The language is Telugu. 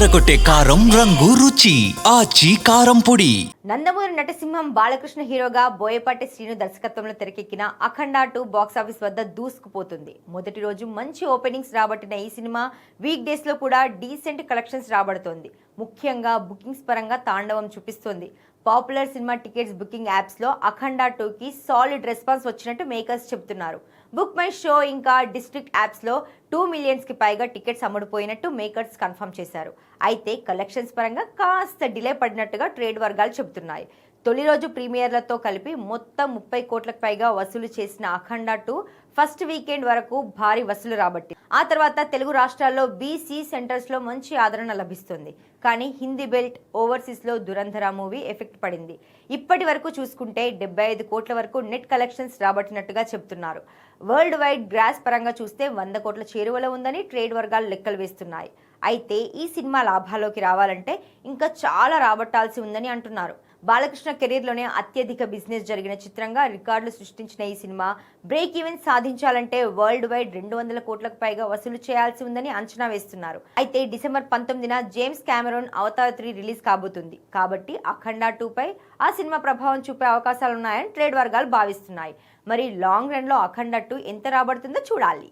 అదరకొట్టే కారం రంగు రుచి ఆచి కారం పొడి. నందమూరి నటసింహం బాలకృష్ణ హీరోగా బోయపాటి శ్రీను దర్శకత్వంలో తెరకెక్కిన అఖండ 2 బాక్సాఫీస్ వద్ద దూసుకుపోతుంది. మొదటి రోజు మంచి ఓపెనింగ్స్ రాబట్టిన ఈ సినిమా వీక్ డేస్ లో కూడా డీసెంట్ కలెక్షన్స్ రాబడుతోంది. ముఖ్యంగా బుకింగ్స్ పరంగా తాండవం చూపిస్తోంది. Popular cinema tickets booking apps లో అఖండ 2కి సాలిడ్ రెస్పాన్స్ వచ్చినట్టు మేకర్స్ చెబుతున్నారు. బుక్ మై షో ఇంకా డిస్ట్రిక్ట్ యాప్స్ లో 2 మిలియన్స్ కి పైగా టికెట్స్ అమ్ముడుపోయినట్టు మేకర్స్ కన్ఫర్మ్ చేశారు. అయితే కలెక్షన్స్ పరంగా కాస్త డిలే పడినట్టుగా ట్రేడ్ వర్గాలు చెబుతున్నాయి. తొలి రోజు ప్రీమియర్లతో కలిపి మొత్తం 30 కోట్లకు పైగా వసూలు చేసిన అఖండ 2 ఫస్ట్ వీకెండ్ వరకు భారీ వసూలు రాబట్టి ఆ తర్వాత తెలుగు రాష్ట్రాల్లో బీసీ సెంటర్స్ లో మంచి ఆదరణ లభిస్తుంది. కానీ హిందీ బెల్ట్ ఓవర్సీస్ లో దురంధర మూవీ ఎఫెక్ట్ పడింది. ఇప్పటి వరకు చూసుకుంటే 75 కోట్ల వరకు నెట్ కలెక్షన్స్ రాబట్టినట్టుగా చెబుతున్నారు. వరల్డ్ వైడ్ గ్రాస్ పరంగా చూస్తే 100 కోట్ల చేరువలో ఉందని ట్రేడ్ వర్గాలు లెక్కలు వేస్తున్నాయి. అయితే ఈ సినిమా లాభాల్లోకి రావాలంటే ఇంకా చాలా రాబట్టాల్సి ఉందని అంటున్నారు. బాలకృష్ణ కెరీర్లోనే అత్యధిక బిజినెస్ జరిగిన చిత్రంగా రికార్డులు సృష్టించిన ఈ సినిమా బ్రేక్ ఈవెన్ సాధించాలంటే వరల్డ్ వైడ్ 200 కోట్లకు పైగా వసూలు చేయాల్సి ఉందని అంచనా వేస్తున్నారు. అయితే డిసెంబర్ 19న జేమ్స్ కెమెరాన్ అవతార్ 3 రిలీజ్ కాబోతుంది. కాబట్టి అఖండ 2 పై ఆ సినిమా ప్రభావం చూపే అవకాశాలున్నాయని ట్రేడ్ వర్గాలు భావిస్తున్నాయి. మరి లాంగ్ రన్ లో అఖండ 2 ఎంత రాబడుతుందో చూడాలి.